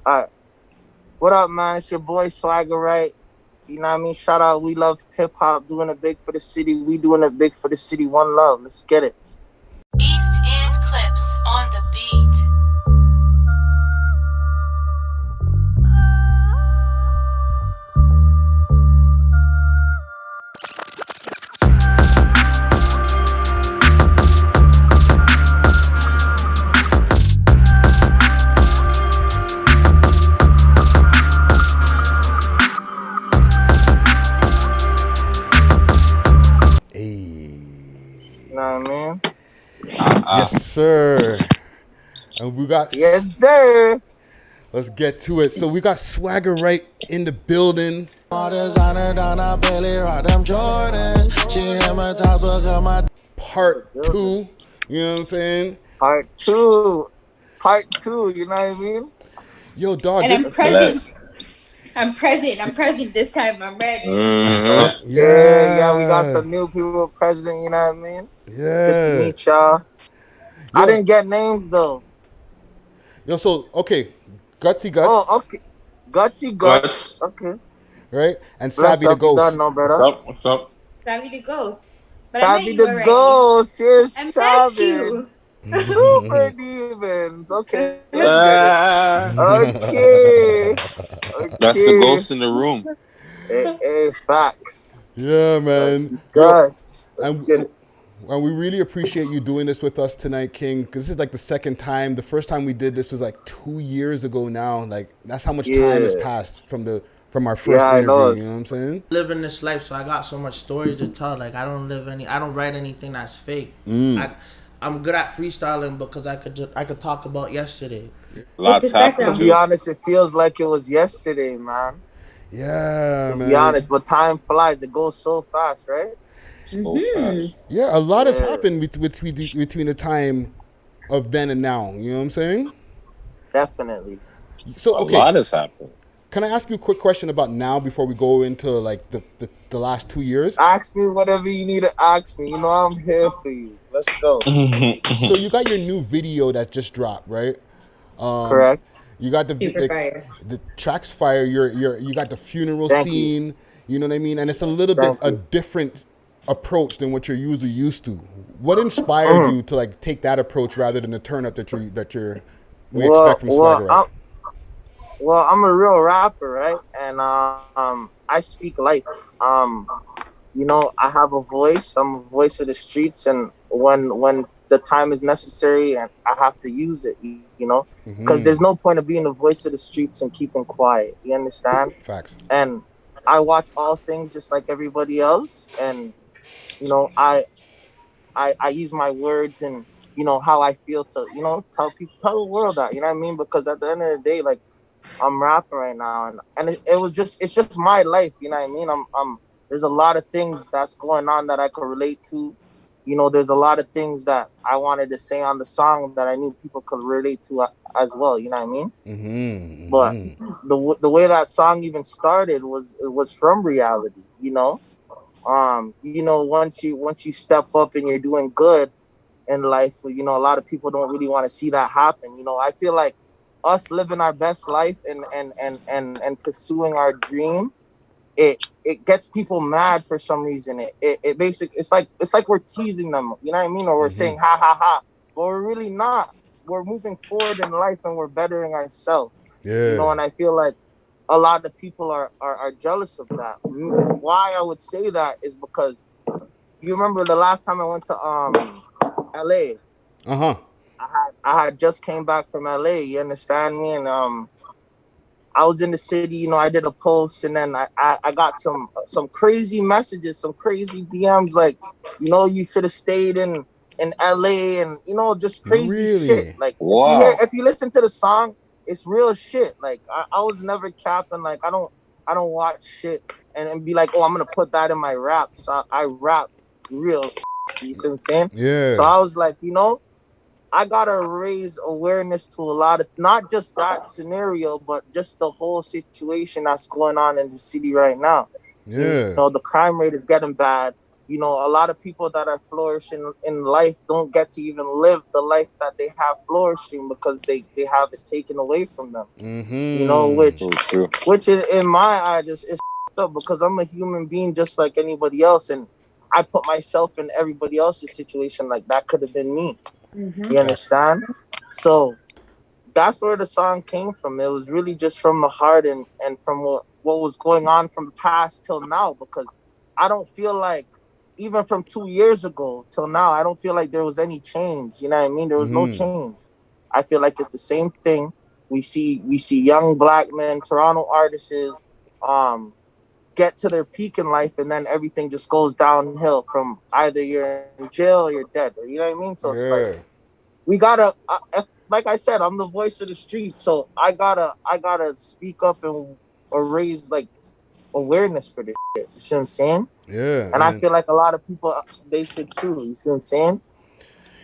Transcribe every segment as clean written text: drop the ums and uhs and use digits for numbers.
All right. What up, man? It's your boy Swagger Rite. You know what I mean? Shout out. We love hip hop, doing it big for the city. We doing it big for the city. One love. Let's get it. East End Clips on the beat. Hey. You know what I mean? Yes, sir. And we got, Yes, sir. let's get to it. So we got Swagger right in the building. All designer down, I barely rock them Jordans. She hypnotized because my Part two. You know what I'm saying? Part two. Part two. You know what I mean? Yo, dog, And I'm this. present. I'm present. I'm present this time. I'm ready. Okay. Yeah, we got Yeah. some new people present. You know what I mean? It's good to Yeah. meet y'all. I Yo, didn't get names though. yo, so, okay. Gutsy Oh, Guts, okay. Gutsy Guts. Guts. Okay. right? And Bless Savy the up. You got Ghost. no What's better. up? What's up? Savvy the ghost. But I met Savvy you the already. Ghost. Here's I met Savage. you. Super demons. Okay, let's get it. Uh, Okay. that's the Okay. ghost in the room. Hey, facts. Yeah, man. Gutsy Yo, Guts. Let's and, get it. and we really appreciate you doing this with us tonight, King, because this is like the second time. The first time we did this was like 2 years ago now. Like, that's how much time has Yeah. passed from our Yeah, first I know. interview. You know what I'm saying? living this life, so I got so much stories to tell. Like I don't write anything that's fake. I'm good at freestyling because I could talk about yesterday. Lots happened To be too. honest, it feels like it was yesterday, man. Yeah, To be man. honest, but time flies. It goes so fast, right? So fast. Yeah, a lot has Yeah, happened between the time of then and now. You know what I'm saying? definitely. So, A okay, lot has happened. can I ask you a quick question about now before we go into like the last 2 years? Ask me whatever you need to ask me. You know I'm here for you. Let's go. So you got your new video that just dropped, right? Correct. You got the Super fire. the tracks fire. You got the funeral Thank you. scene. You know what I mean? And it's a little bit Thank a you. different approach than what you're usually used to. What inspired Mhm. you to like take that approach rather than the turn up that we expect Well, from well, Swagger Right? I'm well. I'm a real rapper, right? And I speak life. I have a voice. I'm a voice of the streets, and when the time is necessary, and I have to use it, because there's no point of being the voice of the streets and keeping quiet. You understand? Facts. And I watch all things just like everybody else, and you know, I I use my words and how I feel to tell people, tell the world that, you know what I mean, because at the end of the day, like, I'm rapping right now, and it's just my life, you know what I mean. I'm There's a lot of things that's going on that I could relate to. There's a lot of things that I wanted to say on the song that I knew people could relate to as well, you know what I mean. But the way that song even started was, it was from reality, once you step up and you're doing good in life, a lot of people don't really want to see that happen. I feel like us living our best life and pursuing our dream, it gets people mad for some reason. It basically, it's like we're teasing them, you know what I mean, or we're saying ha ha ha, but we're really not. We're moving forward in life and we're bettering ourselves, Yeah. and I feel like a lot of people are jealous of that. Why I would say that is because you remember the last time I went to LA. Uh huh. I had just came back from LA. You understand me? And I was in the city. I did a post, and then I got some crazy messages, some crazy DMs, like, you should have stayed in LA, and just crazy shit. Really? Like, Wow. if you listen to the song, it's real shit. Like, I was never capping. Like, I don't watch shit and be like, oh, I'm gonna put that in my rap. So I rap real shit, you see what I'm saying? So Yeah. I was like, I gotta raise awareness to a lot of, not just that scenario, but just the whole situation that's going on in the city right now. Yeah. The crime rate is getting bad. a lot of people that are flourishing in life don't get to even live the life that they have flourishing because they have it taken away from them. Mm-hmm. So true. Which in my eye just is up because I'm a human being just like anybody else, and I put myself in everybody else's situation. Like that could have been me. You Facts. understand? So that's where the song came from. It was really just from the heart and from what was going on from the past till now. Because I don't feel like even from 2 years ago till now, I don't feel like there was any change. You know what I mean? There was no Mm-hmm. change. I feel like it's the same thing. We see young black men, Toronto artists, um, get to their peak in life, and then everything just goes downhill from either you're in jail or you're dead. Or, you know what I mean? So it's like Yeah. we gotta. Like I said, I'm the voice of the street, so I gotta speak up and or raise like awareness for this shit. You see what I'm saying? Yeah. And I And feel like a lot of people they should too. You see what I'm saying?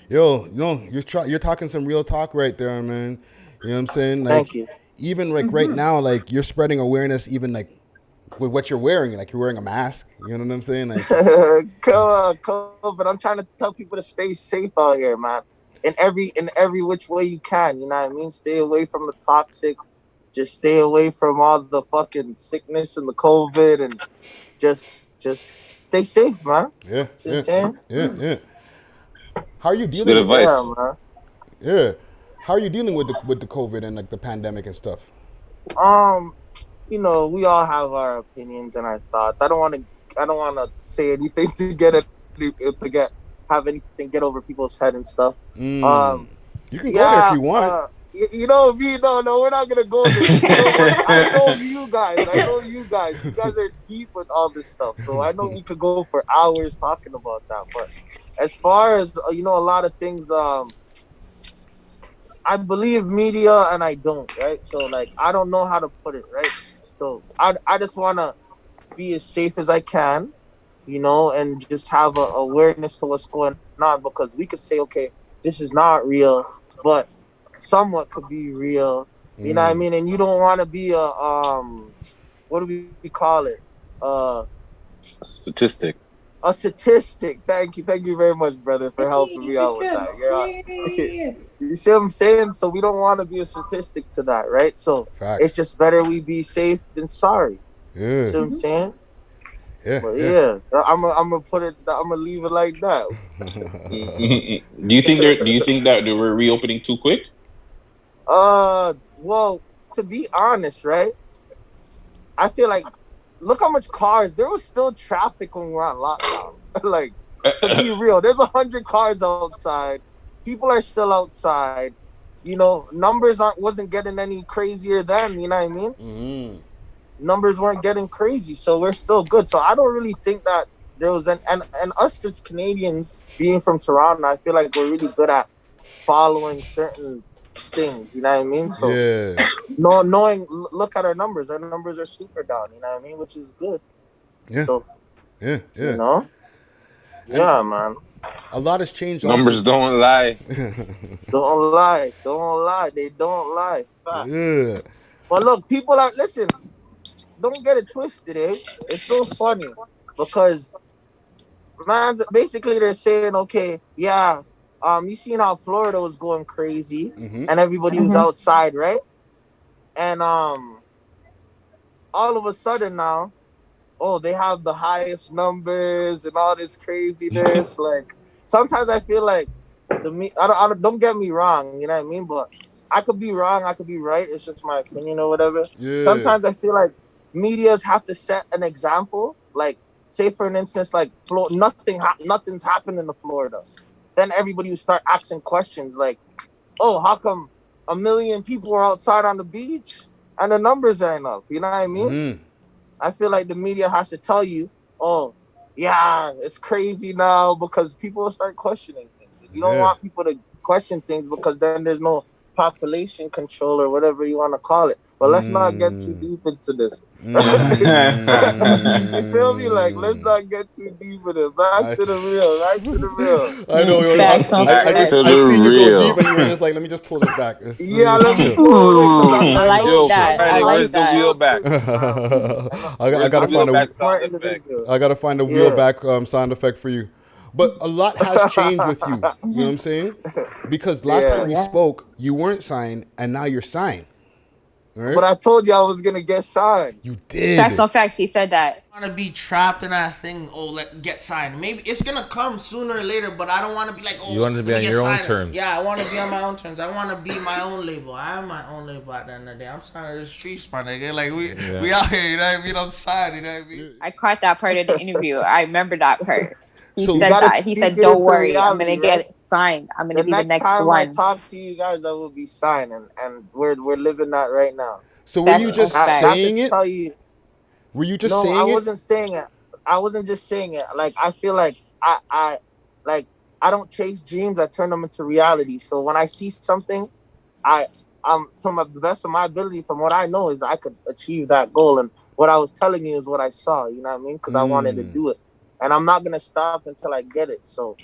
you're talking some real talk right there, man. You know what I'm saying? Thank Like, you. even like right now, like you're spreading awareness, even like with what you're wearing. Like you're wearing a mask. You know what I'm saying? Like, Cool, but I'm trying to tell people to stay safe out here, man. In every which way you can. You know what I mean? Stay away from the toxic. Just stay away from all the fucking sickness and the COVID, and just stay safe, man. yeah, See what I'm yeah, saying? yeah. How are you It's good dealing with it? Yeah, advice. man. Yeah. How are you dealing with the COVID and like the pandemic and stuff? Um, we all have our opinions and our thoughts. I don't want to say anything to have anything get over people's head and stuff. Um, Mm. You can go there if yeah. you want. Me. No, we're not gonna go there. You know what? I know you guys. I know you guys. You guys are deep with all this stuff, so I know we could go for hours talking about that. But as far as a lot of things, I believe media and I don't, right? So like I don't know how to put it, right? So I just wanna be as safe as I can, and just have a awareness to what's going on because we could say, okay, this is not real, but somewhat could be real. You know what I Mm. mean? And you don't wanna be what do we call it? Uh Statistic. a statistic. Thank you very much, brother, for helping Hey, me for out with sure. that. Yeah. Yeah. You see what I'm saying? So we don't want to be a statistic to that, right? So it's Facts. just better we be safe than sorry. You Yeah. see what I'm saying? Yeah. But Yeah. yeah, I'm gonna put it. I'm gonna leave it like that. Do you think that they were reopening too quick? Well, to be honest, right? I feel like look how much cars. There was still traffic when we were on lockdown. Like to be real, there's 100 cars outside. People are still outside. Numbers aren't wasn't getting any crazier then. You know what I mean? Mm. Numbers weren't getting crazy, so we're still good. So I don't really think that there was and us as Canadians being from Toronto, I feel like we're really good at following certain things. You know what I mean? So Yeah. no, look at our numbers. Our numbers are super down. You know what I mean? Which is good. Yeah. So Yeah. you Yeah. know, And yeah, man. a lot has changed Numbers also. don't lie. Don't lie. They don't lie. Facts. Yeah. But look, people are listen. Don't get it twisted, eh? It's so funny because man's basically they're saying, okay, yeah, you seen how Florida was going crazy Mm-hmm. and everybody was outside, right? And all of a sudden now, oh, they have the highest numbers and all this craziness. Like sometimes I feel like don't get me wrong, you know what I mean? But I could be wrong, I could be right. It's just my opinion or whatever. Yeah. Sometimes I feel like medias have to set an example. Like, say for an instance, like nothing's happened in the Florida. Then everybody would start asking questions like, "Oh, how come a million people are outside on the beach and the numbers aren't up?" You know what I mean? Mm-hmm. I feel like the media has to tell you, "Oh, yeah, it's crazy now," because people will start questioning things. You don't Yeah. want people to question things because then there's no population control or whatever you want to call it. But let's not get too deep into this. You feel me? Like, let's not get too deep in it. Back to the real. Back to the real. I know. Facts on Back facts. to I the seen you go real. deep, and you were just like, "Let me just pull this back." Yeah, let me chill. pull it because I like Yo, that. I Friday, like where's the that. wheel back? I gotta the wheel find back a sound effect? I gotta find a wheel back sound effect for you. But a lot has changed with you. You know what I'm saying? Because last time we Yeah. spoke, you weren't signed, and now you're signed. Right? But I told you I was gonna get signed. You did. Facts on facts. He said that. I want to be trapped in that thing. Oh, let get signed. Maybe it's gonna come sooner or later, but I don't want to be like, oh, You want to be let me on get your own signed. terms. Yeah, I want to be on my own terms. I want to be my own label. I have my own label at the end of the day. I'm signed to the streets, my nigga. Like we out here. You know what I mean? I'm signed. You know what I mean? I caught that part of the interview. I remember that part. He So- You said gotta that. He speak said, it "Don't into worry, I'm reality, gonna get right? it signed. I'm The gonna be the next next time I one." talk to you guys, I will be signed, and we're living that right now. So were Facts you on just facts. That saying should it? tell you. Were you just No, I saying it? wasn't saying it. I wasn't just saying it. Like, I feel like like I don't chase dreams. I turn them into reality. So when I see something, I from the best of my ability, from what I know, is I could achieve that goal. And what I was telling you is what I saw. You know what I mean? Because I wanted to do it, and I'm not gonna stop until I get it. So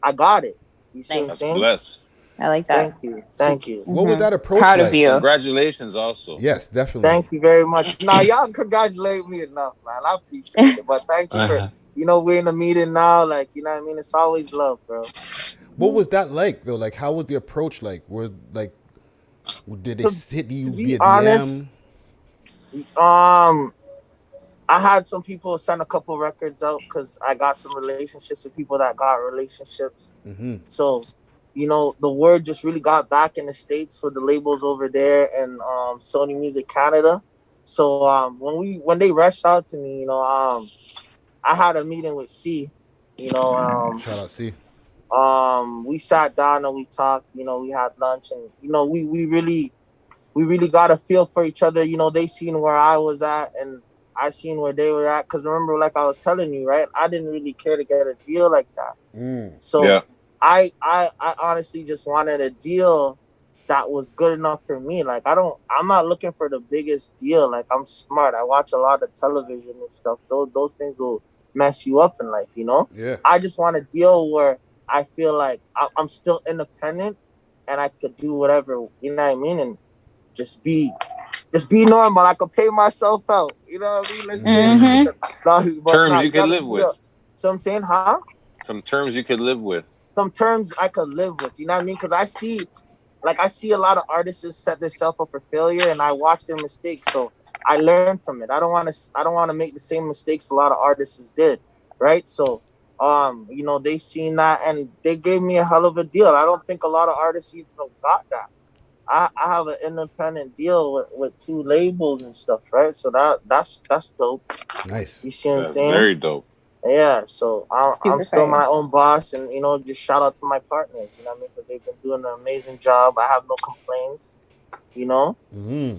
I got it. You see what I'm Nice. That's saying? blessed. I like that. Thank you. What was that approach Proud like? of you. Congratulations, also. Yes, definitely. Thank you very much. Now y'all congratulate me enough, man. I appreciate it. But thank you for we're in a meeting now. Like, you know what I mean? It's always love, bro. What was that like though? Like, how was the approach like? Did they hit To you be via honest, DM? I had some people send a couple records out because I got some relationships with people that got relationships. So, the word just really got back in the States with the labels over there and Sony Music Canada. So when they rushed out to me, I had a meeting with C. Shout out, see. We sat down and we talked. We had lunch, and we really got a feel for each other. They seen where I was at, and I seen where they were at. Because remember, like I was telling you, right? I didn't really care to get a deal like that. So Yeah. I honestly just wanted a deal that was good enough for me. Like, I'm not looking for the biggest deal. Like, I'm smart. I watch a lot of television and stuff. Those things will mess you up in life, Yeah. I just want a deal where I feel like I'm still independent and I could do whatever, you know what I mean? And just be normal. I could pay myself out. You know what I mean? Let's Terms you could live with. So I'm saying, huh? Some terms you could live with. Some terms I could live with. You know what I mean? Because I see a lot of artists set themselves up for failure, and I watch their mistakes. So I learn from it. I don't want to make the same mistakes a lot of artists did, right? So they seen that and they gave me a hell of a deal. I don't think a lot of artists even got that. I have an independent deal with two labels and stuff, right? So that's dope. Nice. You see what I'm That's saying? very dope. Yeah. So I'm Super still fire. my own boss, and just shout out to my partners. You know what I mean? Because they've been doing an amazing job. I have no complaints.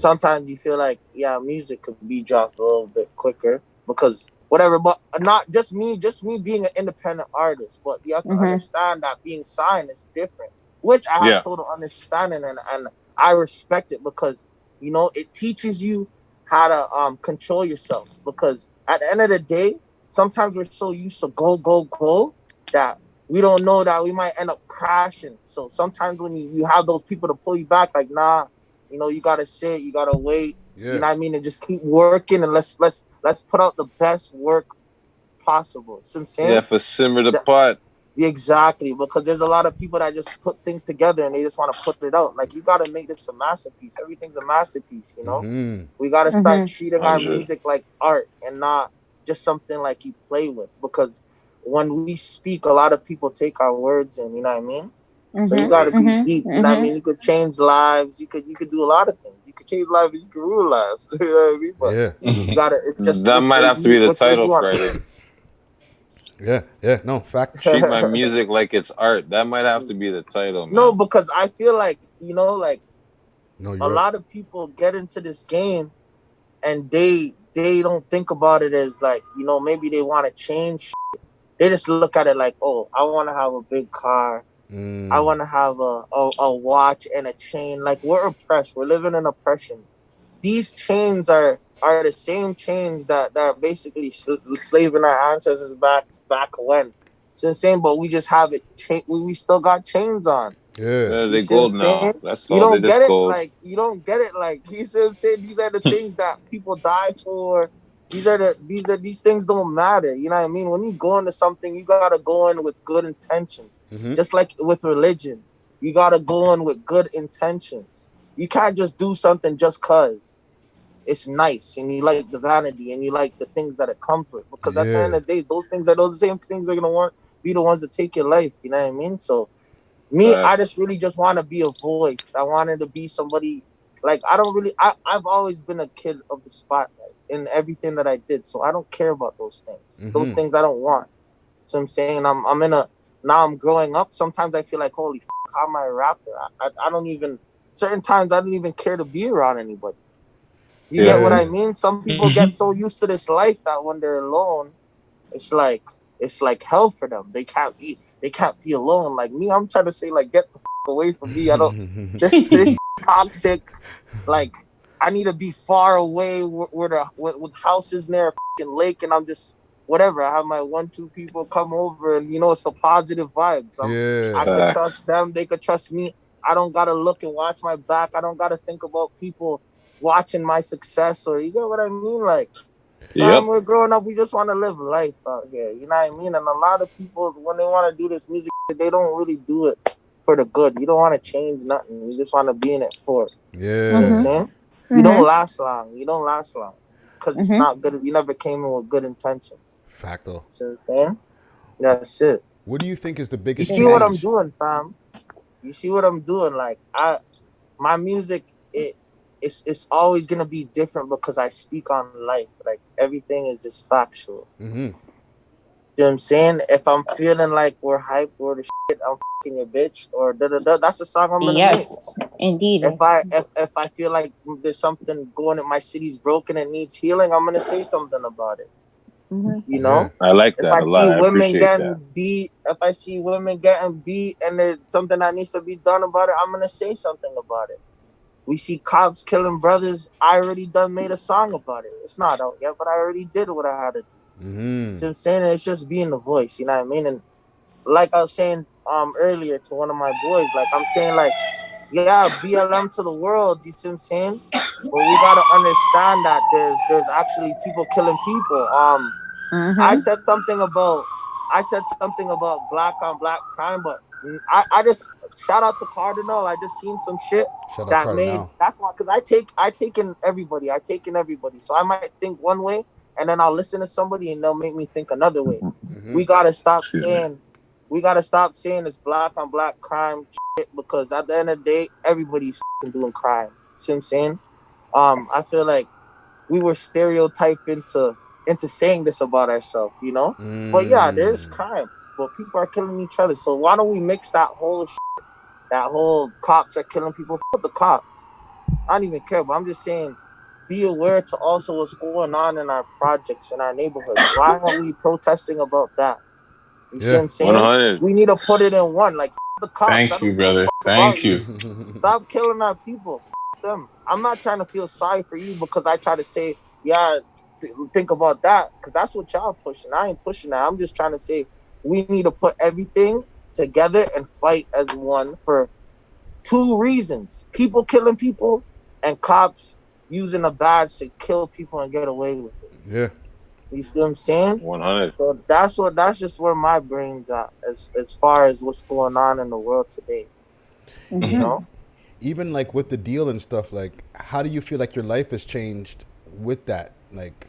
Sometimes you feel like music could be dropped a little bit quicker because whatever, but not just me being an independent artist, but you have to understand that being signed is different, which I have total understanding and I respect it because it teaches you how to control yourself, because at the end of the day sometimes we're so used to go that we don't know that we might end up crashing. So sometimes when you have those people to pull you back, like, nah, you gotta sit, you gotta wait. Yeah. You know what I mean? And just keep working, and let's put out the best work possible. See what I'm saying? Yeah, for simmer the pot. Exactly, because there's a lot of people that just put things together and they just want to put it out. Like, you gotta make this a masterpiece. Everything's a masterpiece, We gotta start treating our 100. music like art and not just something like you play with. Because when we speak, a lot of people take our words and you know what I mean? So you gotta be deep. You know what I mean? You could change lives. You could do a lot of things. You could change lives. You could rule lives. You know what I mean? But you gotta. It's just That might have to be the which way title, you want. Friday. Yeah. No, fact. Treat my music like it's art. That might have to be the title, man. No, because I feel like like No, a lot of people get into this game and they don't think about it as like, maybe they want to change shit. They just look at it like, oh, I want to have a big car, I want to have a watch and a chain. Like, we're oppressed. We're living in oppression. These chains are the same chains that are basically slaving our ancestors back when. It's insane, but we just have it. We still got chains on. Yeah. You They see what I'm gold saying? now. That's You all. They don't get just it. gold. Like, you don't get it. Like, he's just saying these are the things that people die for. These things don't matter. You know what I mean? When you go into something, you gotta go in with good intentions. Just like with religion, you gotta go in with good intentions. You can't just do something just cause it's nice and you like the vanity and you like the things that it comfort. Because at the end Yeah. of the day, those things are those same things are gonna want be the ones that take your life. You know what I mean? So me, I Facts. just really just want to be a voice. I wanted to be somebody. Like, I don't really. I've always been a kid of the spotlight in everything that I did. So I don't care about those things. Those things I don't want. So I'm saying I'm in a now I'm growing up. Sometimes I feel like, holy how am I a rapper? I don't even certain times I don't even care to be around anybody. You get what Yeah. I mean? Some people get so used to this life that when they're alone, it's like it's like hell for them. They can't be alone. Like me, I'm trying to say, like, get the away from me. I don't this toxic. Like, I need to be far away where the with houses near a lake, and I'm just whatever. I have my 1, 2 people come over, and it's a positive vibes. I Yeah. could Facts. trust them. They could trust me. I don't gotta look and watch my back. I don't gotta think about people watching my success, or you get what I mean. Like, fam, Yep. we're growing up. We just want to live life out here. You know what I mean? And a lot of people, when they want to do this music, they don't really do it for the good. You don't want to change nothing. You just want to be in it for it. See what I'm Yeah. saying? You don't last long. You don't last long because it's not good. You never came in with good intentions. Facto. See what I'm saying? That's it. What do you think is the You biggest see what I'm change? doing, fam? You see what I'm doing? Like, my music, it's always gonna be different because I speak on life. Like, everything is just factual. You know what I'm saying? If I'm feeling like we're hype or the shit, I'm fucking your bitch or da da da. That's the song I'm gonna make. Yes, indeed. If I feel like there's something going and my city's broken and needs healing, I'm gonna say something about it. You Yeah. know? I like If that I a see lot. I women appreciate getting that. beat, if I see women getting beat and there's something that needs to be done about it, I'm gonna say something about it. We see cops killing brothers. I already done made a song about it. It's not out yet, but I already did what I had to do. See what I'm saying? And it's just being the voice, you know what I mean? And like I was saying earlier to one of my boys, like I'm saying, like, yeah, BLM to the world, you see what I'm saying? But we gotta understand that there's actually people killing people. I Mm-hmm. said something about black on black crime, but I just shout out to Cardinal. I just seen some shit Shout out that made Cardinal. that's why because I take in everybody, so I might think one way and then I'll listen to somebody and they'll make me think another way. We gotta stop Excuse me. saying it's black on black crime shit because at the end of the day everybody's doing crime. See what I'm saying? I feel like we were stereotyped into saying this about ourselves. But yeah, there's crime, but people are killing each other. So why don't we mix that whole cops are killing people? Fuck the cops. I don't even care. But I'm just saying, be aware to also what's going on in our projects in our neighborhoods. Why aren't we protesting about that? You see what Yeah. I'm One saying? hundred. We need to put it in one. Like, the cops. I Thank you, don't give a brother. fuck about Thank you. you. Stop killing our people. Them. I'm not trying to feel sorry for you because I try to say, yeah, think about that because that's what y'all pushing. I ain't pushing that. I'm just trying to say we need to put everything together and fight as one for 2 reasons: people killing people and cops using a badge to kill people and get away with it. Yeah. You see what I'm saying? 100. So that's just where my brain's at as far as what's going on in the world today. You Mm-hmm. know? Even like with the deal and stuff, like how do you feel like your life has changed with that? Like,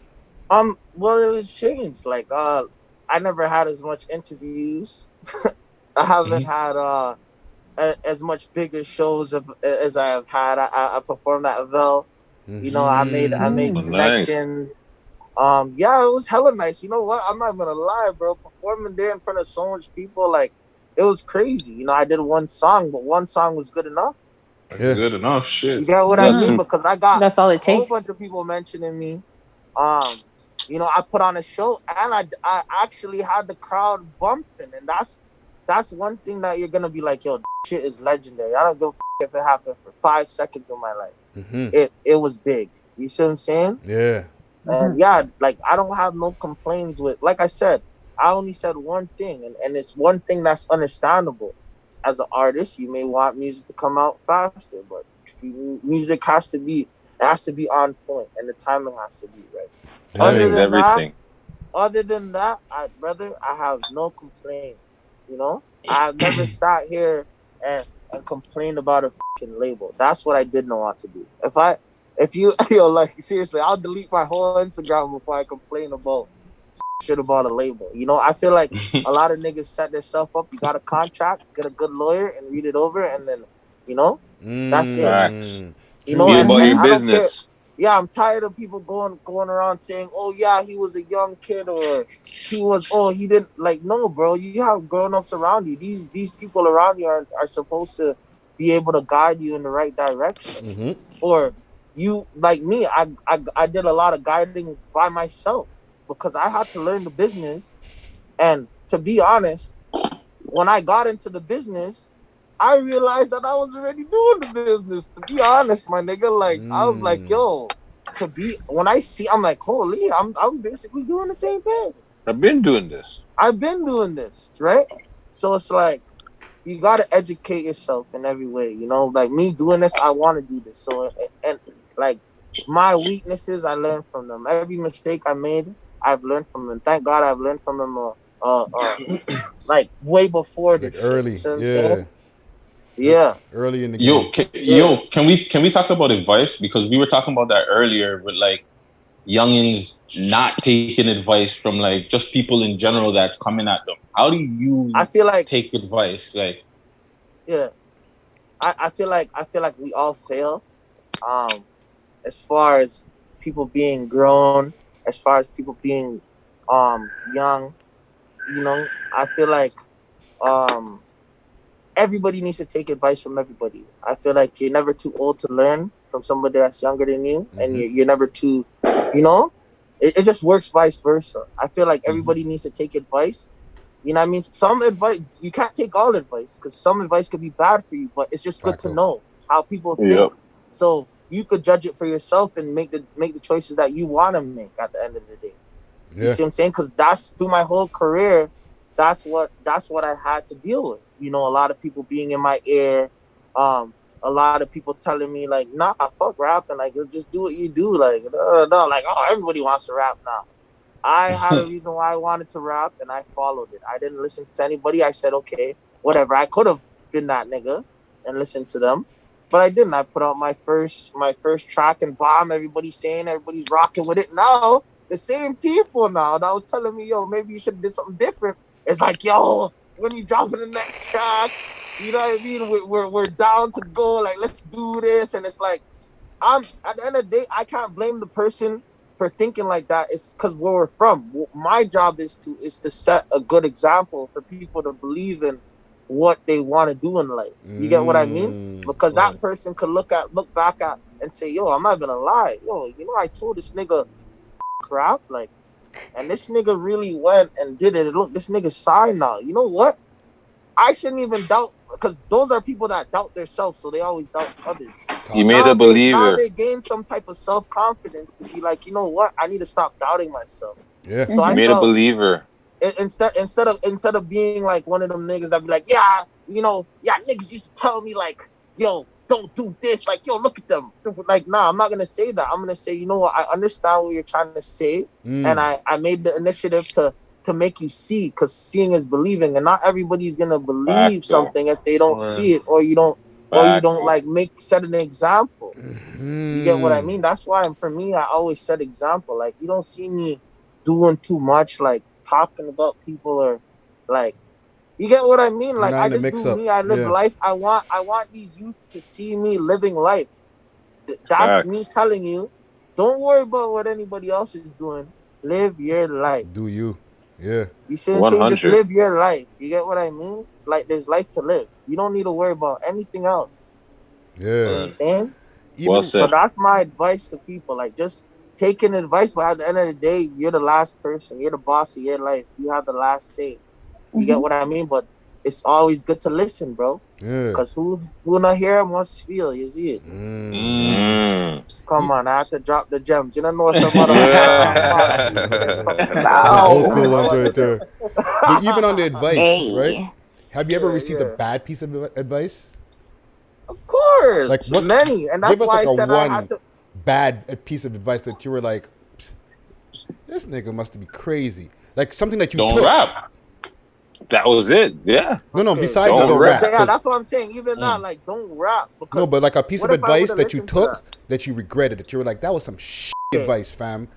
Well, it was changed. Like, I never had as much interviews. I haven't Mhm. had as much bigger shows as I have had. I performed at Vel. I made Oh, Mm-hmm. nice. connections. Yeah, it was hella nice. You know what? I'm not gonna lie, bro. Performing there in front of so much people, like, it was crazy. I did one song, but one song was good enough. That's yeah. good enough. You Shit. get what I That's mean? Mm-hmm. Because I got That's all it a whole bunch takes. of people mentioning me. Um, I put on a show and I actually had the crowd bumping, and that's one thing that you're gonna be like, yo, shit is legendary. I don't give a if it happened for 5 seconds of my life. Mm-hmm. It was big. You see what I'm saying? Yeah. And yeah, like I don't have no complaints with. Like I said, I only said one thing, and it's one thing that's understandable. As an artist, you may want music to come out faster, but music has to be on point, and the timing has to be right. Other Timing's than that, everything. I have no complaints. You know, I have never sat here and complained about a fucking label. That's what I didn't want to do. If you, like seriously, I'll delete my whole Instagram before I complain about shit about a label. You know, I feel like a lot of niggas set themselves up. You got a contract, get a good lawyer, and read it over, and then, you know, that's it. Facts. You know, Be and, about and your I don't care. business. Yeah, I'm tired of people going around saying, "Oh yeah, he was a young kid," or he didn't like. No, bro, you have grown ups around you. These people around you are supposed to be able to guide you in the right direction. Mm-hmm. Or you like me, I did a lot of guiding by myself because I had to learn the business. And to be honest, when I got into the business, I realized that I was already doing the business. To be honest, my nigga, like I was like, yo, when I see, I'm like, holy, I'm basically doing the same thing. I've been doing this. I've been doing this, right? So it's like you gotta educate yourself in every way, you know. Like me doing this, I want to do this. So and like my weaknesses, I learned from them. Every mistake I made, I've learned from them. Thank God, I've learned from them. Like way before Like this early. shit. You know what I'm Yeah. saying? Yeah. Early in the game. Can we talk about advice? Because we were talking about that earlier with like youngins not taking advice from like just people in general that's coming at them. How do you I feel like take advice? Like, yeah. I feel like we all fail. As far as people being grown, as far as people being young, you know, I feel like um everybody needs to take advice from everybody. I feel like you're never too old to learn from somebody that's younger than you, and you're never too, you know, it just works vice versa. I feel like everybody needs to take advice. You know what I mean? Some advice, you can't take all advice because some advice could be bad for you, but it's just good to know how people think. Yep. So you could judge it for yourself and make the choices that you want to make at the end of the day. You see what I'm saying? Because that's through my whole career. That's what I had to deal with. You know, a lot of people being in my ear, a lot of people telling me like, nah, fuck rapping, like just do what you do, like no, like oh everybody wants to rap now. I had a reason why I wanted to rap and I followed it. I didn't listen to anybody. I said, okay, whatever. I could have been that nigga and listened to them, but I didn't. I put out my first track and bomb. Everybody's rocking with it now. The same people now that was telling me, yo, maybe you should have did something different. It's like, yo, when you dropping the next track, you know what I mean? We're down to go. Like, let's do this. And it's like, I'm at the end of the day, I can't blame the person for thinking like that. It's because where we're from. My job is to set a good example for people to believe in what they want to do in life. You get what I mean? Because that person could look back at and say, yo, I'm not gonna lie. Yo, you know, I told this nigga crap, like, and this nigga really went and did it. Look, this nigga's signed now. You know what? I shouldn't even doubt, because those are people that doubt themselves, so they always doubt others. You made a believer. Now they gain some type of self-confidence to be like, you know what? I need to stop doubting myself. Yeah. So I made a felt, believer. instead of being like one of them niggas that be like, yeah, you know, yeah, niggas used to tell me like, yo, don't do this, like, yo, look at them. Like, nah, I'm not gonna say that. I'm gonna say, you know what, I understand what you're trying to say, and I made the initiative to make you see, because seeing is believing, and not everybody's gonna believe something if they don't see it, or you don't like set an example. You get what I mean? That's why for me, I always set example. Like, you don't see me doing too much, like talking about people, or like, you get what I mean? Like, I just do me. I live life. I want these youth to see me living life. That's me telling you, don't worry about what anybody else is doing. Live your life. Do you? Yeah. You see what I'm saying? Just live your life. You get what I mean? Like, there's life to live. You don't need to worry about anything else. Yeah. You know what I'm saying? Well said. So that's my advice to people. Like, just taking advice, but at the end of the day, you're the last person. You're the boss of your life. You have the last say. You get what I mean? But it's always good to listen, bro. Yeah. Cause who not hear must feel. You see it. Come on, I have to drop the gems. You don't know some other Some old Wow. school ones right there. But even on the advice, right? Hey. Have you ever received a Yeah. bad piece of advice? Of course, Like what? many, and that's Give us why like I a said I had one to. bad piece of advice that you were like, this nigga must be crazy. Like something that you Don't took. rap. That was it. Yeah. No. Okay. Besides Don't the don't rap. rap. Yeah, 'Cause- that's what I'm saying. Even that, like, don't rap because no, but like a piece what of if I advice would've that you listened to took that you regretted. That you were like, that was some Okay. advice, fam.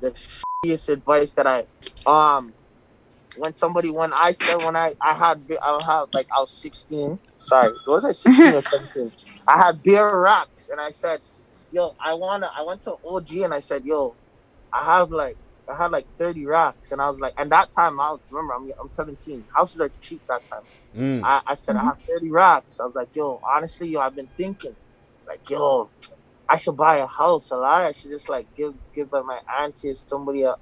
the shittiest advice that when I said when I had like I was 16. Sorry, was I 16 or 17? I had beer racks and I said, yo, I went to OG and I said, yo, I had like 30 racks and I was like, and that time I was remember I'm 17. Houses are cheap that time. I said I have 30 racks. I was like, yo, honestly, yo, I've been thinking, like, yo, I should buy a house. A lot. I should just like give my auntie or somebody a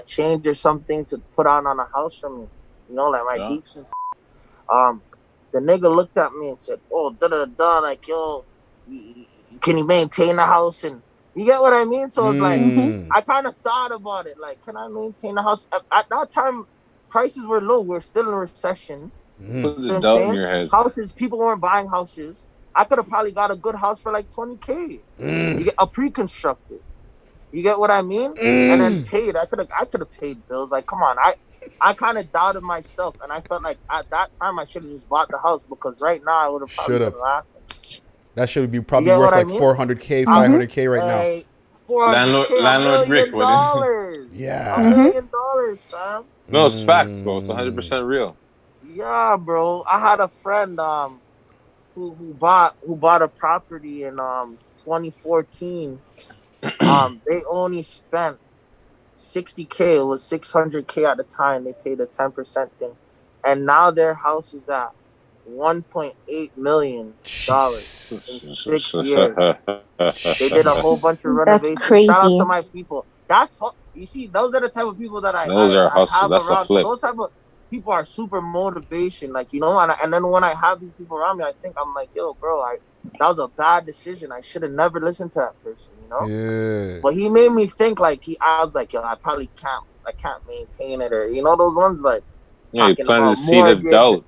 change or something to put on a house for me. You know, like my Yeah. deeps and um. The nigga looked at me and said, "Oh, da da da, like yo, can you maintain the house?" And you get what I mean. So it's like I kind of thought about it. Like, can I maintain the house? At that time, prices were low. We're still in a recession. Put See the what I'm doubt in saying? your head. Houses, people weren't buying houses. I could have probably got a good house for like 20K. You get a pre-constructed. You get what I mean? And then paid. I could have paid bills. Like, come on. I kind of doubted myself, and I felt like at that time I should have just bought the house because right now I would have probably Should've. been laughing. That should be You probably get worth what I like mean? 400K, 500K right now. Hey, 400K, a Landlord Brick, million what dollars. Yeah. $1 million, fam. No, it's facts, bro. It's 100% real. Yeah, bro. I had a friend who bought a property in 2014. They only spent 60K. It was 600K at the time. They paid a 10% thing, and now their house is at $1.8 million in 6 years. They did a whole bunch of That's renovations. Shout out to crazy. my people. You see, those are the type of people that Those are I hustle. have That's a around. flip. Those type of people are super motivation, like, you know. And then when I have these people around me, I think I'm like, yo, bro, that was a bad decision. I should have never listened to that person, you know. Yeah. But he made me think like I was like, yo, I can't maintain it, or you know those ones like Yeah, you talking planted about the seed of mortgage. doubt.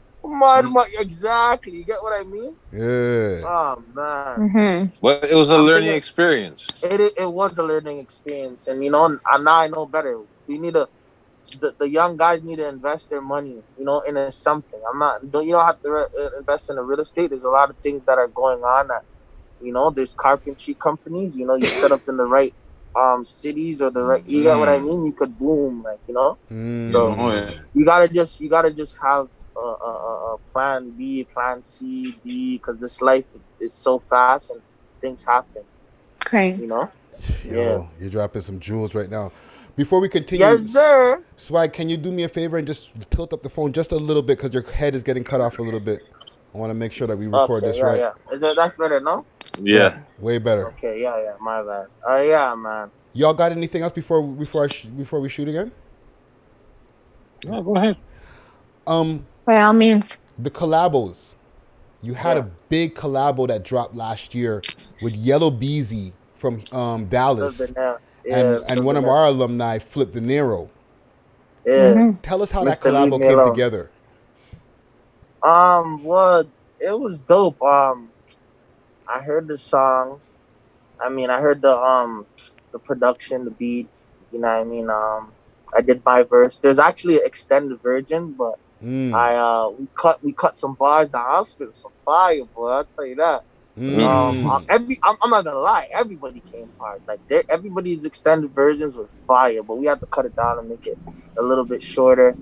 Exactly. You get what I mean? Yeah. Oh man. But it was a I'm learning thinking experience. it was a learning experience, and you know, and now I know better. We need the young guys need to invest their money, you know, in something. You don't have to invest in a real estate. There's a lot of things that are going on that, you know, there's carpentry companies, you know, you set up in the right cities or the right, you get what I mean? You could boom, like, you know. So you gotta just have a plan B, plan C, D, because this life is so fast and things happen, Okay. you know. Yo, you're dropping some jewels right now. Before we continue, Yes, sir. Swag, can you do me a favor and just tilt up the phone just a little bit because your head is getting cut off a little bit. I want to make sure that we record this right. Yeah. That's better, no? Yeah. Way better. Okay, yeah, my bad. Yeah, man. Y'all got anything else before we shoot again? No, go ahead. By all means. The collabos. You had a big collabo that dropped last year with Yellow Beezy from Dallas. And one of our alumni, Flip De Niro. Yeah. Tell us how Mr. that collabo came together. Well, it was dope. I heard the song. I mean, I heard the production, the beat. You know what I mean? I did my verse. There's actually an extended version, but we cut some bars down. I was spitting some fire, boy. I'll tell you that. I'm not gonna lie, everybody came hard. Like everybody's extended versions were fire, but we had to cut it down and make it a little bit shorter.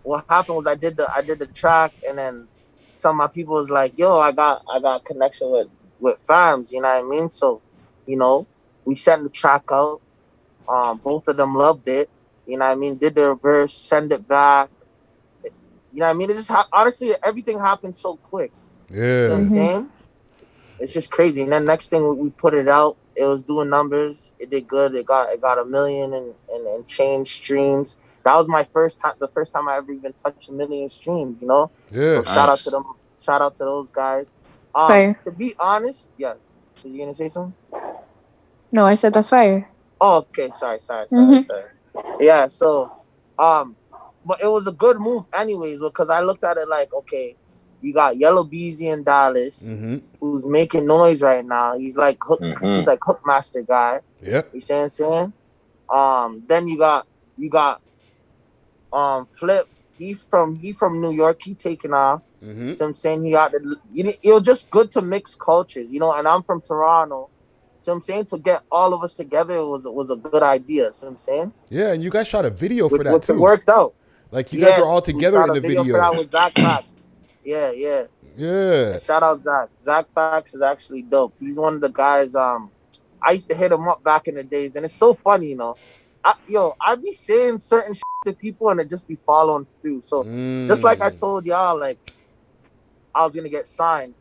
What happened was I did the track, and then some of my people was like, "Yo, I got connection with fams," you know what I mean? So, you know, we sent the track out. Both of them loved it. You know what I mean? Did their verse, send it back. You know what I mean? It just honestly, everything happened so quick. Yeah. See what I'm saying? It's just crazy. And then next thing we put it out, it was doing numbers. It did good. It got 1 million and change streams. that was my first time, the first time I ever even touched 1 million streams, you know. So Yeah. shout out to Nice. them, shout out to those guys. Fire. To be honest, yeah. Were you gonna say something? No, I said that's fire. Oh, okay. Sorry, sorry, sorry, Mm-hmm. sorry. Yeah. So, um, but it was a good move, anyways, because I looked at it like, okay, you got Yellow Beezy in Dallas, Mm-hmm. who's making noise right now. He's like hook master guy. Yep. You see what I'm saying? Then you got Flip. He from New York. He taking off. Mm-hmm. So I'm saying it was just good to mix cultures, you know. And I'm from Toronto, so I'm saying to get all of us together was a good idea. So I'm saying, Yeah, and you guys shot a video for which that which it too. worked out. Like you guys Yeah, were all we together shot in a the video for video. that with Zach Fax. Yeah, yeah. Yeah. And shout out Zach. Zach Fax is actually dope. He's one of the guys. I used to hit him up back in the days, and it's so funny, you know. I be saying certain shit to people, and it just be following through. So just like I Mm. told y'all, like I was gonna get signed.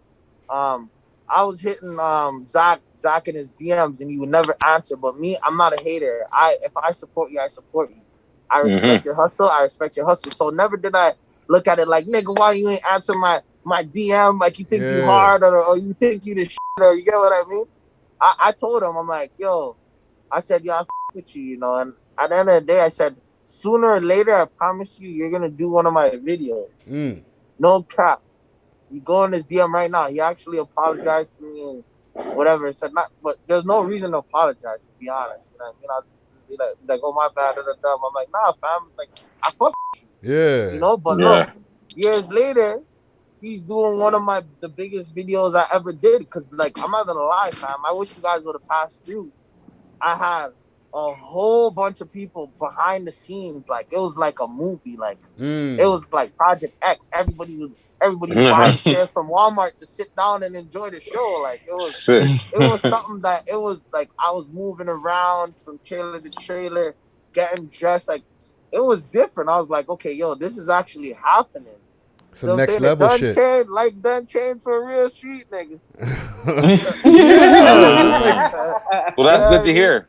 Um, I was hitting Zach in his DMs, and he would never answer. But me, I'm not a hater. If I support you, I support you. I respect your hustle. I respect your hustle. So never did I look at it like, nigga, why you ain't answer my DM? Like you think you Yeah. hard, or you think you the shit, or you get what I mean? I told him, I'm like, yo, I said, yo, I with you, you know. And at the end of the day, I said, sooner or later, I promise you, you're gonna do one of my videos. Mm. No cap. You go in his DM right now. He actually apologized to me and whatever. Said not, but there's no reason to apologize. To be honest, you know what I mean? I'll just be like, oh my bad, I'm like, nah, fam. It's like I fuck, Yeah. you know. But look, Yeah. years later, he's doing one of the biggest videos I ever did. Cause like I'm not gonna lie, fam. I wish you guys would have passed through. I had a whole bunch of people behind the scenes. Like it was like a movie. Like it Mm. was like Project X. Everybody's buying chairs from Walmart to sit down and enjoy the show. Like Sick. it was something that it was like I was moving around from trailer to trailer, getting dressed. Like it was different. I was like, okay, yo, this is actually happening. So Some I'm next saying it level done shit. changed, like done changed for a real street nigga. Yeah. That's like Well, You that's know good what I to mean? hear.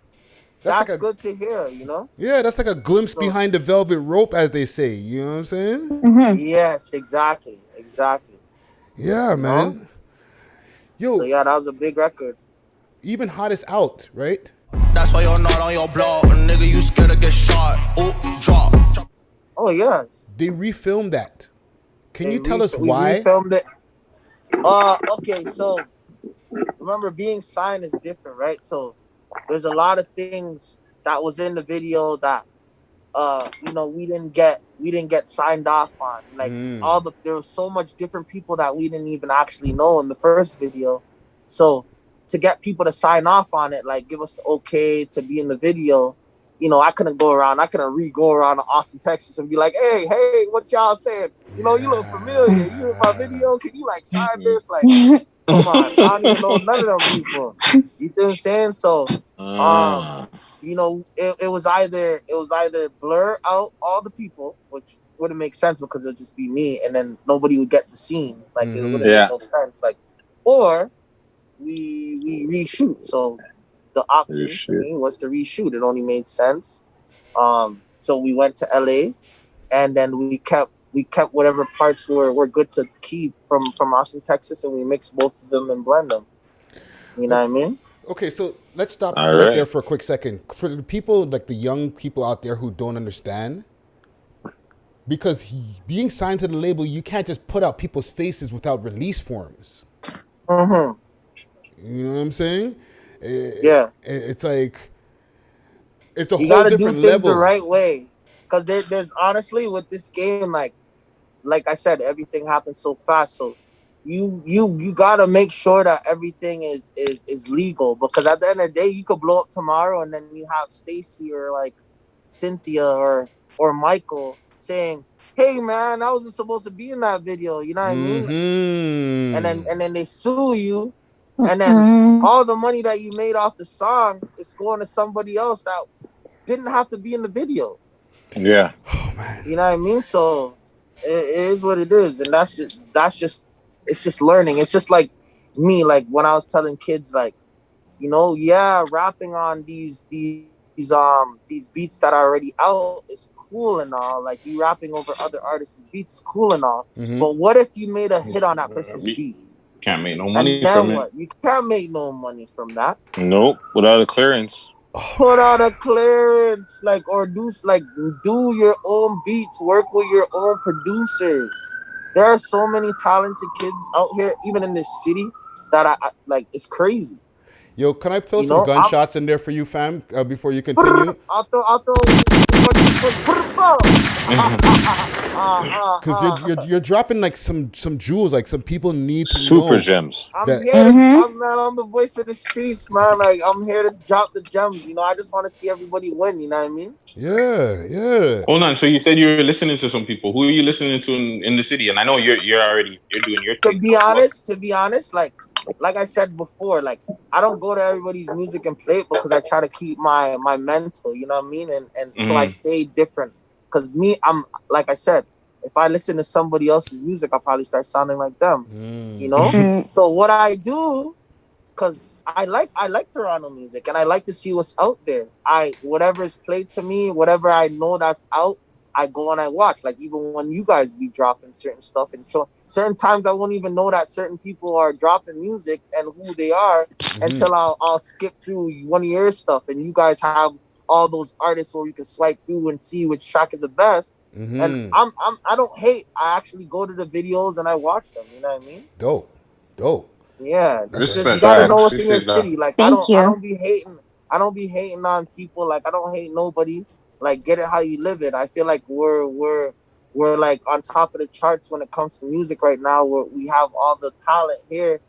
that's like That's a good to hear, you know? yeah, that's like a glimpse So behind the velvet rope, as they say. You know what I'm saying? Mm-hmm. yes, exactly. Yeah, You know? man. So Yo, yeah, that was a big record. even hottest out, right? That's why you're not on your block. Nigga, you scared to get shot. Oh, drop. Oh yes. They refilmed that. Can you tell us We why? refilmed it. Okay, so remember being signed is different, right? So there's a lot of things that was in the video that we didn't get signed off on. Like Mm. there was so much different people that we didn't even actually know in the first video. So to get people to sign off on it, like give us the okay to be in the video, I couldn't go around to Austin, Texas and be like, hey, what y'all saying? You look familiar. You in my video? Can you like sign Mm. this? Like, come on. I don't even know none of them people. You see what I'm saying? So Ah. it was either blur out all the people, which wouldn't make sense because it'd just be me, and then nobody would get the scene. Like it Mm-hmm. wouldn't make Yeah. no sense. Like, or we reshoot. So the option for Shit. me was to reshoot. It only made sense. So we went to LA, and then we kept whatever parts were good to keep from Austin, Texas, and we mixed both of them and blend them. You know what I mean? Okay, so let's stop All right there right. for a quick second. For the people, like the young people out there who don't understand, because being signed to the label, you can't just put out people's faces without release forms. Mm-hmm. You know what I'm saying? Yeah. It's like it's a You whole got to do different things the level. right way, because there's honestly with this game, like I said, everything happens so fast. So you got to make sure that everything is legal, because at the end of the day, you could blow up tomorrow, and then you have Stacy or like Cynthia or Michael saying, "Hey man, I wasn't supposed to be in that video." You know what I mean? And then Mm-hmm. and then they sue you, and then all the money that you made off the song is going to somebody else that didn't have to be in the video. Yeah. Oh man. You know what I mean? So it is what it is, and it's just learning. It's just like me, like when I was telling kids, like, yeah, rapping on these beats that are already out is cool and all. Like you rapping over other artists' beats is cool and all. Mm-hmm. But what if you made a hit on that person's We beat? can't make no And money then from it. what? You can't make no money from that. Nope, without a clearance. Put out a clearance, like, or do your own beats, work with your own producers. There are so many talented kids out here, even in this city, that I like. It's crazy. Yo, can I throw You some know, I'm gunshots in there for you, fam, before you continue? I'll throw 1, 2, 3, Because you're dropping like some jewels, like some people need to Super know gems. I'm that. here to, Mm-hmm. I'm the voice of the streets, man. Like I'm here to drop the gems. You know, I just want to see everybody win. You know what I mean? Yeah, yeah. Hold on. So you said you were listening to some people. Who are you listening to in the city? And I know you're doing your To thing. be What? honest, like I said before, like I don't go to everybody's music and play it because I try to keep my mental. You know what I mean? And so I Mm-hmm. stay different. Cause me, I'm like I said, if I listen to somebody else's music, I'll probably start sounding like them. You Mm. know? Mm. So what I do, because I like Toronto music and I like to see what's out there. Whatever is played to me, whatever I know that's out, I go and I watch. Like even when you guys be dropping certain stuff and so certain times I won't even know that certain people are dropping music and who they are Mm-hmm. until I'll skip through one of your stuff and you guys have all those artists where you can swipe through and see which track is the best. And Mm-hmm. I don't hate. I actually go to the videos and I watch them. You know what I mean? Dope, dope. Yeah, That's it's just you a Respect. gotta I know Facts. what's in your appreciate that. city. Like Thank I you. don't be hating. I don't be hating on people. Like I don't hate nobody. Like get it how you live it. I feel like we're like on top of the charts when it comes to music right now. We have all the talent here.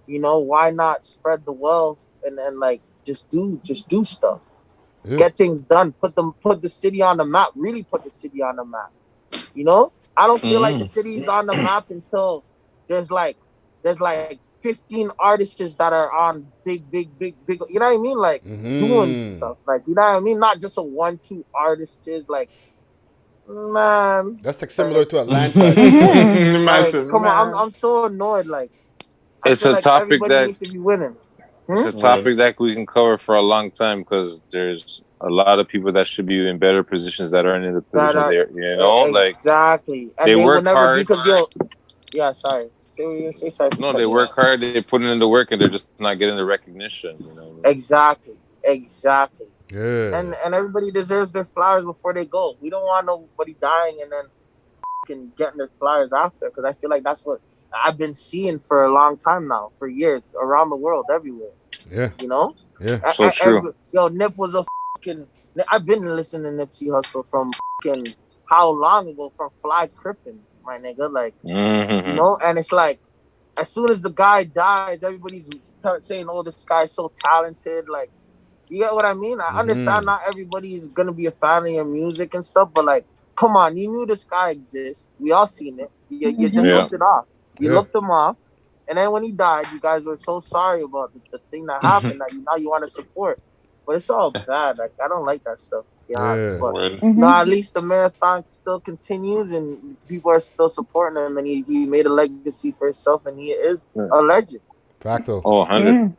You know why not spread the wealth and like just do stuff. yeah. Get things done. Put the city on the map. Really put the city on the map. You know, I don't feel like the Mm-hmm. city's on the map until there's like there's like 15 artists that are on big. You know what I mean? Like doing Mm-hmm. stuff. Like you know what I mean? Not just a 1, 2 artists. Like man, That's like similar like to Atlanta at this point. Mm-hmm. Massive come on. I'm man. I'm so annoyed. Like I It's feel a like topic everybody that needs to be winning. it's Hmm? a Word. topic that we can cover for a long time because there's a lot of people that should be in better positions that aren't in the That positions are they're. Like exactly, and they they will work never be hard. because yo. Yeah, sorry. Say what you gonna say. Sorry to No, cut they you work off. hard. They put in the work, and they're just not getting the recognition. You know what I mean? Exactly. Yeah. And everybody deserves their flowers before they go. We don't want nobody dying and then getting their flowers after because I feel like that's what I've been seeing for a long time now, for years around the world, everywhere. Yeah. You know, Yeah. So true. Nip was a fucking. I've been listening to Nipsey Hustle from fucking how long ago from Fly Crippin', my nigga. Like you Hmm. know, and it's like as soon as the guy dies, everybody's saying, "Oh, this guy's so talented." Like you get what I mean? I understand Mm-hmm. not everybody is gonna be a fan of your music and stuff, but like, come on, you knew this guy exists. We all seen it. You just Mm-hmm. Yeah. looked it off. You Yeah. looked him off, and then when he died, you guys were so sorry about the thing that happened that you now you want to support. But it's all bad. Like I don't like that stuff to be honest. Yeah. But Word. no, Mm-hmm. at least the marathon still continues and people are still supporting him and he made a legacy for himself and he is a legend. Facto. Oh, 100, Mm.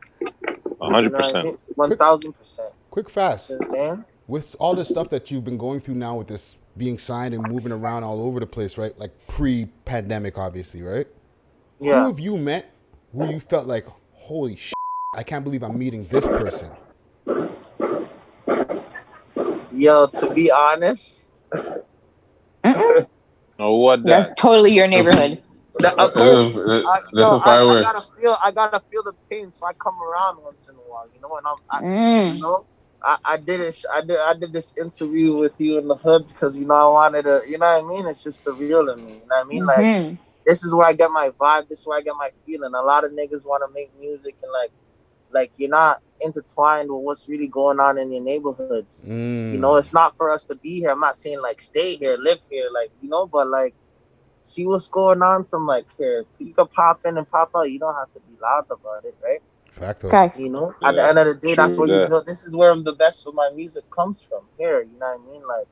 You know what I 100%. mean? Quick, 1000%. quick, You fast. know what I'm saying? With all this stuff that you've been going through now, with this being signed and moving around all over the place, right? Like pre-pandemic, obviously, right? Who Yeah. have you met who you felt like, holy shit, I can't believe I'm meeting this person? Yo, to be honest, Mm-mm. Oh, what That's that? totally your neighborhood. of course, That's a fireworks. I gotta feel the pain, so I come around once in a while, you know. And you Mm. know, I did it. I did this interview with you in the hood because you know I wanted to, you know what I mean. It's just the real in me, you know what I mean. Like Mm-hmm. this is where I get my vibe. This is where I get my feeling. A lot of niggas want to make music and like you're not intertwined with what's really going on in your neighborhoods. You know, Mm. it's not for us to be here. I'm not saying like stay here, live here, like you know, but like see what's going on from like here. You can pop in and pop out. You don't have to be loud about it, right? Facto. Facts. You know, at the Yeah, end of the day, that's true where you that. build. This is where the best of my music comes from. Here, you know what I mean? Like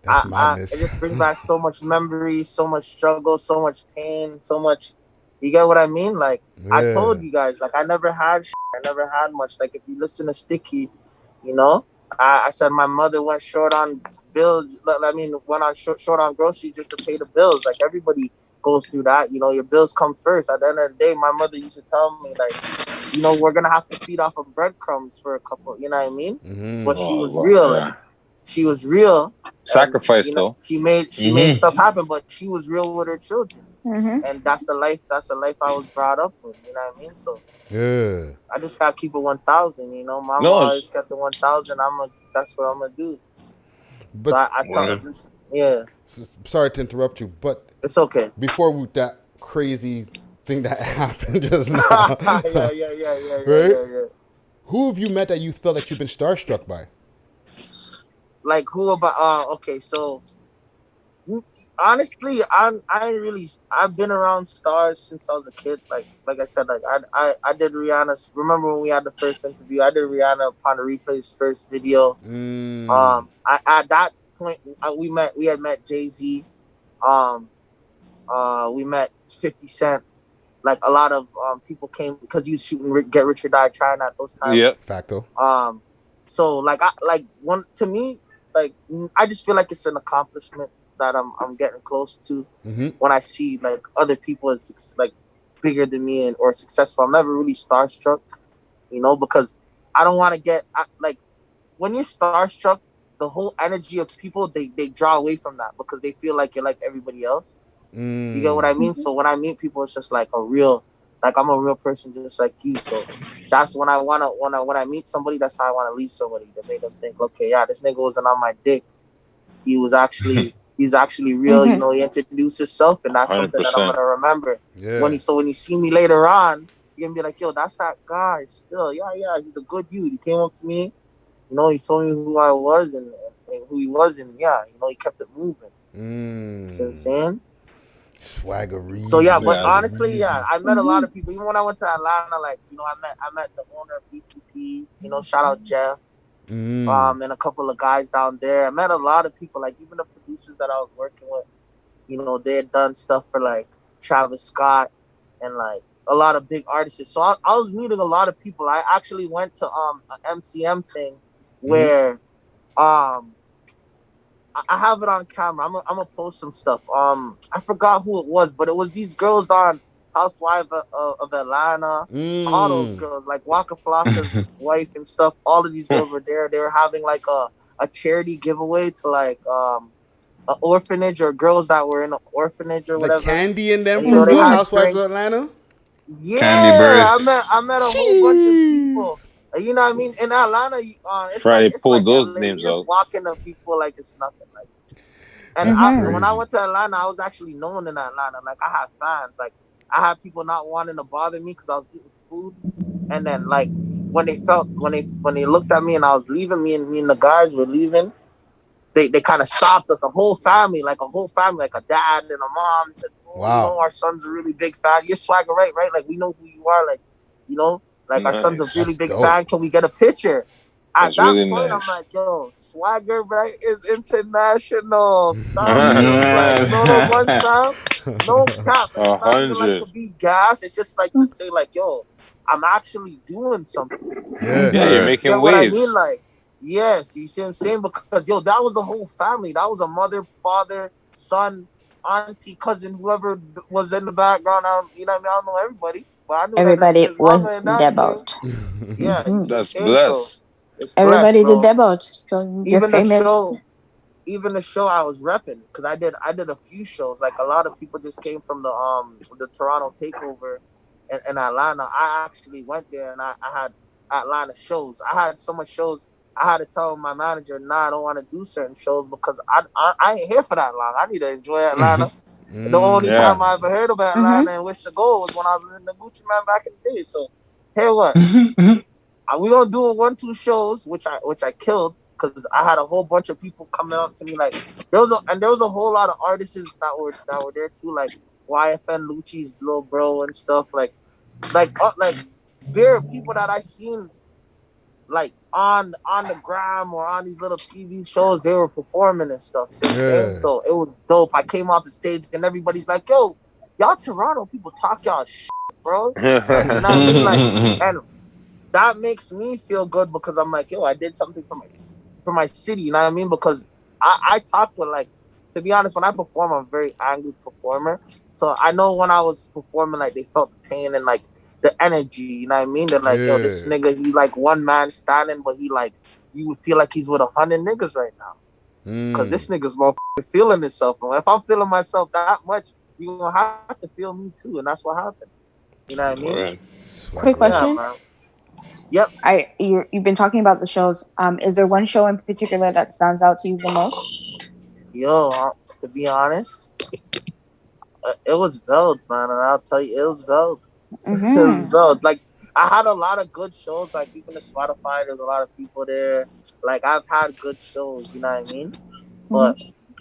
That's it madness. just brings back so much memories, so much struggle, so much pain, so much. You get what I mean? Like I Yeah. told you guys, like I never had, I never had much. Like if you listen to Sticky, you know, I said my mother went short on bills. I mean, went on short on groceries just to pay the bills. Like everybody goes through that. You know, your bills come first. At the end of the day, my mother used to tell me like, you know, we're gonna have to feed off of breadcrumbs for a couple. You know what I mean? Mm-hmm. But she Oh, was wow, real, yeah. and she was real, and Sacrifice you know, though. she made stuff happen. But she was real with her children, Mm-hmm. and that's the life. That's the life I was brought up with. You know what I mean? So Yeah. I just gotta keep it 1,000. You know, mama No, always kept it 1,000. That's what I'm gonna do. So But I tell word. this, yeah, sorry to interrupt you, but it's okay. before that crazy thing that happened just now, yeah, yeah, yeah, yeah, yeah, right? yeah, yeah. Who have you met that you felt that you've been starstruck by? Like who about? Okay, so honestly, I ain't really. I've been around stars since I was a kid. Like I said, like I did Rihanna's. Remember when we had the first interview? I did Rihanna upon the replay's first video. Mm. I at that point we had met Jay-Z. Um, we met 50 Cent. Like a lot of people came because he was shooting Get Rich or Die Trying at those times. Yep. Facto. So like I like one to me like I just feel like it's an accomplishment that I'm getting close to Mm-hmm. when I see like other people as like bigger than me and or successful. I'm never really starstruck, you know, because I don't want to like when you're starstruck, the whole energy of people they draw away from that because they feel like you're like everybody else. You get what Mm. I mean? So when I meet people, it's just like like I'm a real person just like you. So that's when I meet somebody, that's how I want to leave somebody to make them think, okay, yeah, this nigga wasn't on my dick. He's actually real. You Mm-hmm. know, he introduced himself, and that's Hundred something that I'm percent. gonna remember. Yeah. When you see me later on, you're gonna be like, yo, that's that guy. Still, yeah, he's a good dude. He came up to me, you know, he told me who I was and who he was, and yeah, you know, he kept it moving. See what I'm Mm. saying? Swagger So yeah, but Yeah. Reezy. honestly, yeah, I met a lot of people. Even when I went to Atlanta, like you know, I met the owner of BTP. You know, shout out Jeff. Mm. And a couple of guys down there. I met a lot of people, like even the producers that I was working with. You know, they had done stuff for like Travis Scott and like a lot of big artists. So I was meeting a lot of people. I actually went to an MCM thing Mm-hmm. where I have it on camera. I'm gonna post some stuff. I forgot who it was, but it was these girls on Housewife of Atlanta. All those Mm. girls, like Waka Flocka's wife and stuff. All of these girls were there. They were having like a charity giveaway to like an orphanage or girls that were in an orphanage or Like whatever. Candy and them And you know from they Real had Housewives of drinks. Atlanta. Candy Yeah, Bird. I met a whole bunch of people. Jeez. You know what I mean? In Atlanta, Friday it's pulled like those LA. You names just out. walk into people like it's nothing. Like, and That's Mm-hmm. when I crazy. went to Atlanta, I was actually known in Atlanta. Like I had fans. Like I had people not wanting to bother me because I was eating food. And then like when they looked at me and I was leaving, me and the guys were leaving. They kind of stopped us, a whole family, like a dad and a mom. Said, "Oh, you know, Wow. our son's a really big fan. You're Swagger right? Like we know who you are. Like, you know, like our son's a really That's Nice. big dope. fan. Can we get a picture?" At That's that really point, I'm nice. like, "Yo, Swagger right is international. Stop this. Like, you know those ones, Yeah. fam? No cap. And A it's not even like hundred. to be gas. It's just like to say, like, yo, I'm actually doing something. Yeah. Yeah, Mm-hmm. you're Word. You making get what I mean? waves. Like, yes, you see what I'm saying? Because yo, that was a whole family. That was a mother, father, son, auntie, cousin, whoever was in the background. You know what I mean? I don't know everybody, but I knew that Everybody his was mama and that thing. devout. Yeah, you Mm-hmm. see what I'm That's saying? So blessed. it's blessed, Everybody did bro. devout. So you're Even the famous. show, even the show I was repping because I did a few shows. Like a lot of people just came from the Toronto takeover in Atlanta. I actually went there and I had Atlanta shows. I had so much shows. I had to tell my manager, nah, I don't want to do certain shows because I ain't here for that long. I need to enjoy Atlanta. The only Mm. Yeah. time I ever heard of Mm-hmm. Atlanta and wish to go was when I was in the Gucci Man back in the day. So, hey, what? Mhm. We gonna do a 1-2 shows, which I killed because I had a whole bunch of people coming up to me like there was a whole lot of artists that were there too, like YFN Lucci's little bro and stuff like there are people that I seen like on the gram or on these little TV shows. They were performing and stuff. See what I'm saying? Yeah. So it was dope. I came off the stage and everybody's like, "Yo, y'all Toronto people talk y'all shit, bro." Like you know what I mean? Like and that makes me feel good because I'm like, yo, I did something for my for my city. You know what I mean? Because I talk with like, to be honest, when I perform, I'm a very angry performer. So I know when I was performing, like they felt the pain and like the energy. You know what I mean? They're like, yo, this Yeah. nigga, he like one man standing, but he like you would feel like he's with 100 niggas right now. Because this nigga's motherfucking feeling himself. And if I'm feeling myself that much, you gonna have to feel me too, and that's what happened. You know what I mean? Right. Quick Swagger. Yeah, question. man. Yep. You've been talking about the shows. Is there one show in particular that stands out to you the most? Yo, to be honest, it was Veld, man, and I'll tell you, it was Veld. It was Mm-hmm. Veld. Like I had a lot of good shows. Like even the Spotify, there's a lot of people there. Like I've had good shows. You know what I mean? But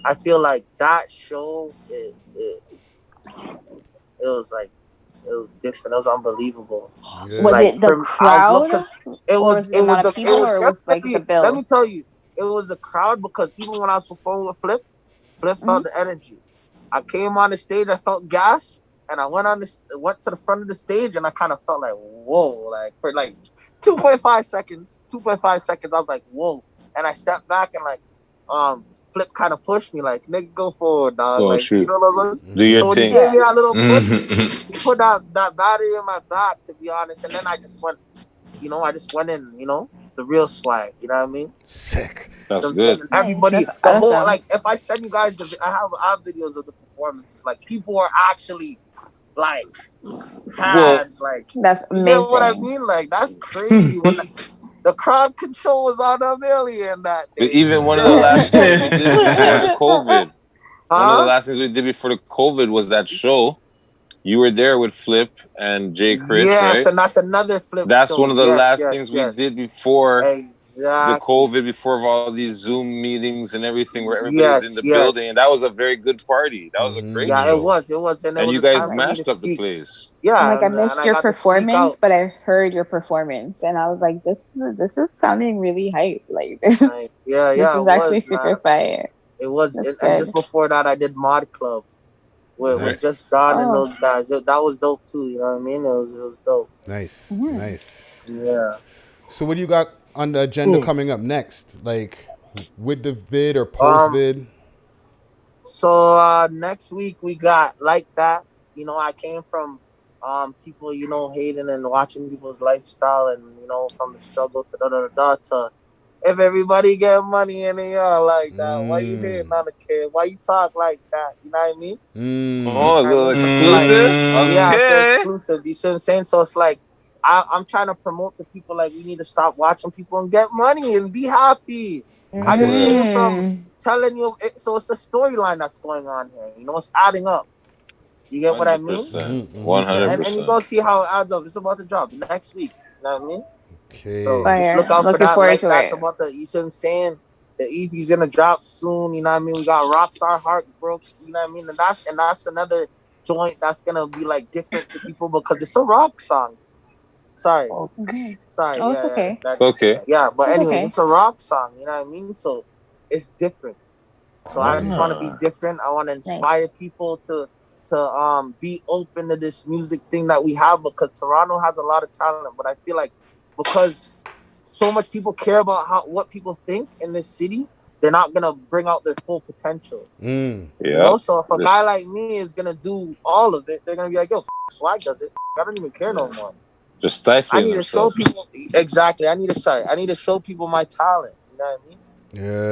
I feel like that show, it was like it was different. It was unbelievable. Yeah. Was Like it the I was crowd, because or was it the amount of it people, was or was like the definitely. Let me bill? tell you, it was a crowd because even when I was performing with Flip felt the energy. I came on the stage, I felt gas, and I went to the front of the stage, and I kind of felt like whoa, like for like 2.5 seconds, 2.5 seconds, I was like whoa, and I stepped back and like Flip kind of pushed me like nigga go forward, dog, Oh like you shoot, know what I was. do your So when he thing. gave me that little push, Mhm. he put that battery in my back, to be honest, and then I just went, I just went in, the real swag, you know what I mean? Sick. So That's I'm good. sending Nice. everybody That's the whole awesome. like if I send you guys I have videos of the performances. Like people are actually like Well, hands, like That's you get what I amazing. mean? Like that's crazy when the crowd control was on a million that but day. even one of the Yo, last things we did before the COVID, one of the huh? last things we did before the COVID was that show. You were there with Flip and Jay Chris, Yes, right? and that's another Flip That's show. one of the Yes, last yes, things we yes. did before the Exactly. COVID, before all these Zoom meetings and everything, where everybody was in Yes, the building, and yes. that was a very good party. That was a great Yeah, it Mm. show, was. It was, and it and was you a guys time for me to mashed up the speak. place. I'm Yeah, like, I and missed I your got to speak performance, out. but I heard your performance, and I was like, this is sounding really hype. Like, Nice. Yeah, this yeah, is it actually was, man. super fire. It was, That's and good. just before that, I did Mod Club with Nice. just John and Oh, those guys. That was dope too. You know what I mean? It was dope. Nice. mhm. Nice. Yeah. So what do you got on the agenda coming up next? Like with the vid or post Um. vid? So next week we got like that. I came from people hating and watching people's lifestyle, and from the struggle to da da da da to if everybody get money in the like that, why you hating on the kid? Why you talk like that? You know what I mean? Mm. Oh, a I little mean, so it's like, exclusive. yeah, so Okay. exclusive. You see what I'm saying? So it's like, I'm trying to promote to people like we need to stop watching people and get money and be happy. I just Right. came from Mm. telling you, so it's a storyline that's going on here. It's adding up. You get what I mean? 100%. Mm-hmm, mm-hmm, And you go 100%. see how it adds up. It's about to drop next week. You know what I mean? So Okay. just look Fire. out for Looking that. forward Like to that's it. about to. You see what I'm saying? The EP's gonna drop soon. You know what I mean? We got Rockstar Heartbroken. You know what I mean? And that's another joint that's gonna be like different to people because it's a rock song. Sorry, Mhm. sorry. Oh, it's Yeah, okay. that It's just okay. yeah. But It's anyways, okay. it's a rock song. You know what I mean? So it's different. So I just want to be Ah. different. I want to Nice. inspire people to be open to this music thing that we have because Toronto has a lot of talent. But I feel like because so much people care about what people think in this city, they're not gonna bring out their full potential. Mm. Yep. So if a guy Just like me is gonna do all of it, they're gonna be like, "Yo, Swag does it. I don't even care no more." just I stifling need to show themselves. people exactly. I need to show people my talent. You know what I mean?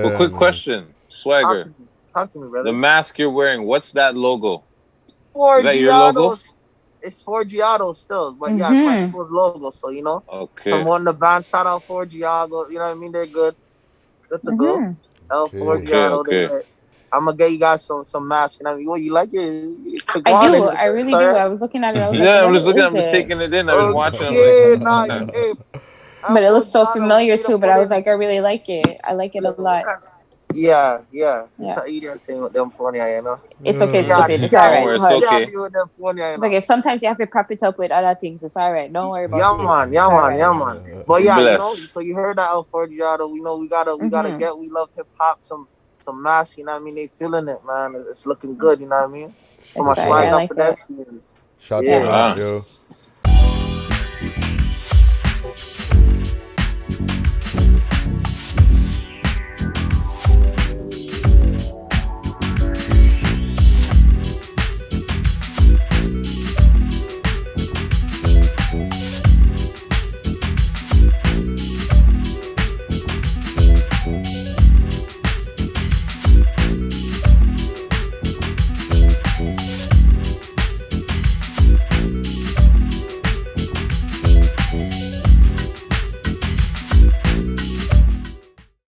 Well, Yeah, quick man. question, Talk to Swagger. me. Talk to me, The brother. mask you're wearing, what's that logo? Is For that your logo? Giotto's, it's for Giotto still, but yeah, it's my Mm-hmm. people's logo. So Okay. promoting the band. Shout out for Giotto. You know what I mean? They're good. Good to go. Mm-hmm. L4 Okay. Okay. Giotto. They Okay. good. I'm gonna get you guys some masks. You know what I mean? What you like it? You could go I on do. it. I It's really all do. right. I was looking at it. I was like, Yeah, I'm what just looking. is I'm just it? taking it in. I've been watching. I'm like, Okay, nah, hey, But it L4 looks so Giotto. We familiar need to too. But put I was in. like, I really like it. I like it a lot. Yeah, yeah. It's Yeah. an idiot thing with them phone, you know. It's okay, Yeah, stupid. It's all don't right. worry, it's Hush. okay. with them phone, you It's know. okay. Sometimes you have to prop it up with other things. It's all right. Don't worry about Yeah, it. man, It's yeah, all man, yeah, right. man. But yeah, Bless. so you heard that L4 Giotto. We know we gotta Mm-hmm. get. We love hip hop. Some mass. You know what I mean? They feeling it, man. It's looking good. You know what I mean? For It's For my fire. sure. I swagged up like it. pedestrians. Shout Yeah. them out, Ah. yo.